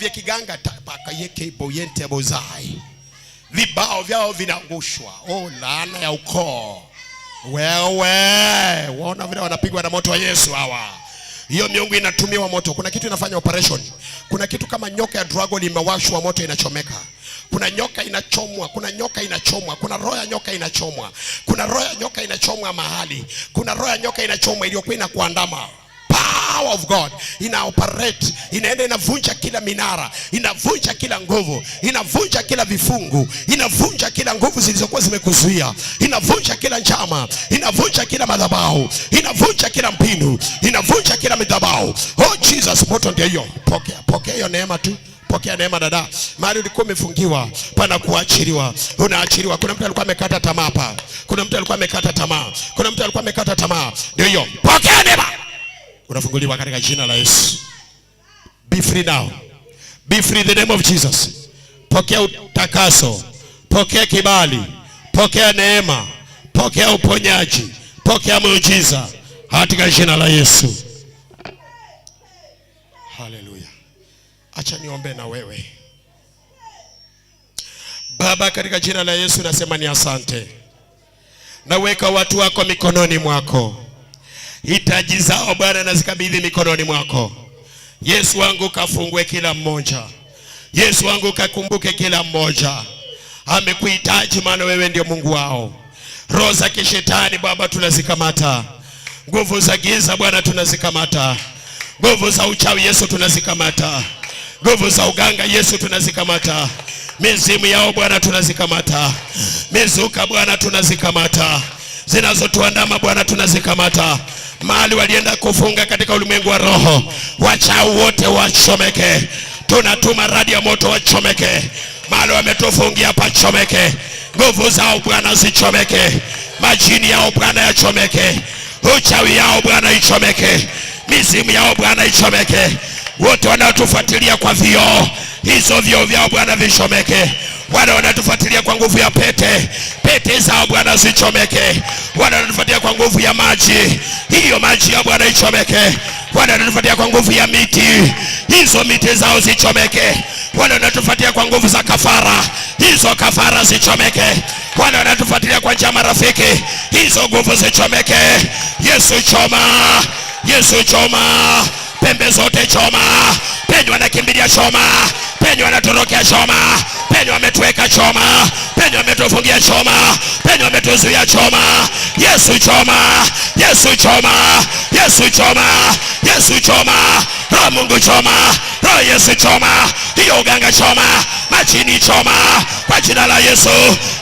vya kiganga pakayeke boyente bozai. Vibao vyao vinaangushwa. Oh, laana ya ukoo. Wewe, waona vile wanapigwa na moto wa Yesu hawa. Hiyo miungu inatumiwa moto. Kuna kitu inafanya operation. Kuna kitu kama nyoka ya dragon imewashwa moto inachomeka. Kuna nyoka inachomwa, kuna nyoka inachomwa, kuna roho ya nyoka inachomwa. Kuna roho ya nyoka inachomwa mahali. Kuna roho ya nyoka inachomwa iliyokuwa inakuandama. Power of God ina operate, inaenda inavunja kila minara, inavunja kila nguvu, inavunja kila vifungu, inavunja kila nguvu zilizokuwa zimekuzuia, inavunja kila njama, inavunja kila madhabahu, inavunja kila mpinu, inavunja kila madhabahu. Oh Jesus, moto ndio hiyo. Pokea hiyo neema tu. Pokea neema dada. Mahali ulikuwa umefungiwa pana kuachiliwa. Unaachiliwa. Kuna mtu alikuwa amekata tamaa hapa. Kuna mtu alikuwa amekata tamaa. Kuna mtu alikuwa amekata tamaa. Ndio hiyo. Pokea neema. Unafunguliwa katika jina la Yesu. Be free now. Be free in the name of Jesus. Pokea utakaso. Pokea kibali. Pokea neema. Pokea uponyaji. Pokea muujiza katika jina la Yesu. Hallelujah. Acha niombe na wewe. Baba, katika jina la Yesu nasema ni asante. Naweka watu wako mikononi mwako. Hitaji zao Bwana nazikabidhi mikononi mwako. Yesu wangu kafungue kila mmoja. Yesu wangu kakumbuke kila mmoja. Amekuhitaji maana wewe ndio Mungu wao. Roho za kishetani Baba tunazikamata. Nguvu za giza Bwana tunazikamata. Nguvu za uchawi Yesu tunazikamata. Nguvu za uganga Yesu tunazikamata. Mizimu yao Bwana tunazikamata. Mizuka Bwana tunazikamata. Zinazotuandama Bwana tunazikamata. Mahali walienda kufunga katika ulimwengu wa roho, wachao wote wachomeke. Tunatuma radi ya moto wachomeke. Mahali wametufungia pachomeke. Nguvu zao Bwana zichomeke. Majini yao Bwana yachomeke. Uchawi yao Bwana ichomeke. Mizimu yao Bwana ichomeke. Wote wanaotufuatilia kwa vioo, hizo vioo vyao Bwana vichomeke. Wale wanatufuatilia kwa nguvu ya pete, pete zao Bwana zichomeke. Wale wanatufuatilia kwa nguvu ya maji, hiyo maji ya Bwana ichomeke. Wale wanatufuatilia kwa nguvu ya miti, hizo miti zao zichomeke. Wale wanatufuatilia kwa nguvu za kafara, hizo kafara zichomeke. Wale wanatufuatilia kwa njia marafiki, hizo nguvu zichomeke. Yesu choma, Yesu choma. Pembe zote choma. Penye wanakimbilia choma. Penye wanatorokea choma. Penye wametuweka choma. Penye wametufungia choma. Penye wametuzuia choma. Yesu choma. Yesu choma. Yesu choma. Yesu choma. Roho Mungu choma. Roho Yesu choma. Hiyo uganga choma. Majini choma. Kwa jina la Yesu.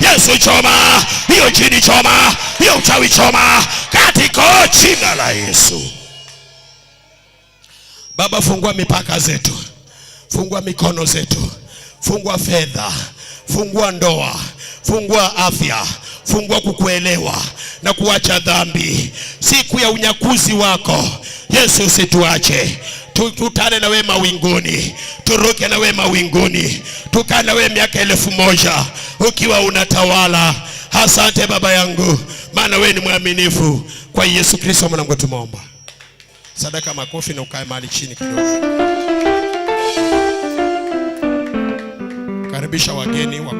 Yesu choma. Hiyo jini choma. Hiyo uchawi choma. Katika jina la Yesu. Baba, fungua mipaka zetu. Fungua mikono zetu. Fungua fedha. Fungua ndoa. Fungua afya. Fungua kukuelewa na kuacha dhambi. Siku ya unyakuzi wako Yesu usituache. Tukutane na wewe mawinguni. Turuke na wewe mawinguni. Tukane na wewe miaka 1000 ukiwa unatawala. Asante Baba yangu, maana wewe ni mwaminifu. Kwa Yesu Kristo mwanangu tumeomba. Sadaka makofi na ukae mahali chini kidogo. Karibisha wageni wa